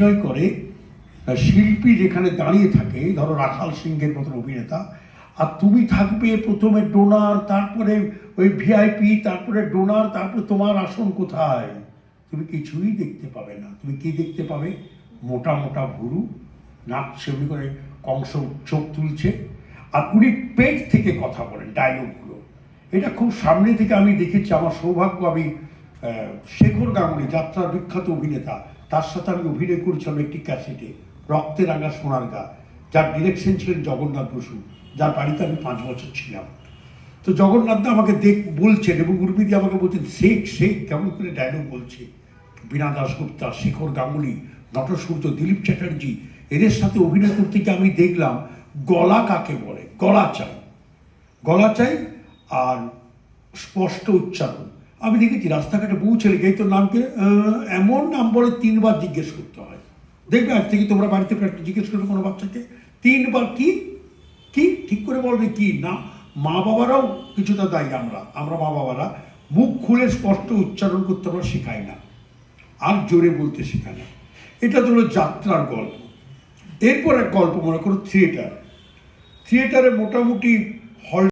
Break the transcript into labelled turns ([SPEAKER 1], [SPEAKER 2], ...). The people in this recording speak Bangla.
[SPEAKER 1] অভিনয় করে শিল্পী যেখানে দাঁড়িয়ে থাকে, ধরো রাখাল সিংহের মতন অভিনেতা, আর তুমি থাকবে প্রথমে ডোনার, তারপরে ওই ভিআইপি, তারপরে ডোনার, তারপরে তোমার আসন কোথায়? তুমি কিছুই দেখতে পাবে না। তুমি কি দেখতে পাবে? মোটা মোটা ভুরু, নাক সেমনি করে কংস চোখ তুলছে, আর উনি পেট থেকে কথা বলেন ডায়লগগুলো। এটা খুব সামনে থেকে আমি দেখেছি। আমার সৌভাগ্য, আমি শেখর গাঙ্গুলি, যাত্রার বিখ্যাত অভিনেতা, তার সাথে আমি অভিনয় করেছিলাম একটি ক্যাসেটে, রক্তে রাঙা সোনার গা, যার ডিরেকশন ছিলেন জগন্নাথ বসু, যার বাড়িতে আমি 5 বছর ছিলাম। তো জগন্নাথদা আমাকে বলছেন এবং উর্মিদি আমাকে বলছেন, শেখ শেখ কেমন করে ডায়লগ বলছে। বীণা দাশগুপ্তা, শেখর গাঙ্গুলি, নটসূর্য, দিলীপ চ্যাটার্জি, এদের সাথে অভিনয় করতে গিয়ে আমি দেখলাম গলা কাকে বলে। গলা চাই, গলা চাই, আর স্পষ্ট উচ্চারণ। আমি দেখেছি রাস্তাঘাটে বহু ছেলেকে, এই তোর নামকে, এমন নাম বলে 3 বার জিজ্ঞেস করতে হয়। দেখবে আজ থেকে তোমরা বাড়িতে জিজ্ঞেস করবে কোনো বাচ্চাকে 3 বার কি কি ঠিক করে বলবে কি না। মা বাবারাও কিছুটা দায়ী। আমরা মা বাবারা মুখ খুলে স্পষ্ট উচ্চারণ করতে আমরা শেখাই না, আর জোরে বলতে শেখাই না। এটা তো হলো যাত্রার গল্প। এরপর এক গল্প মনে করো থিয়েটারে মোটামুটি হল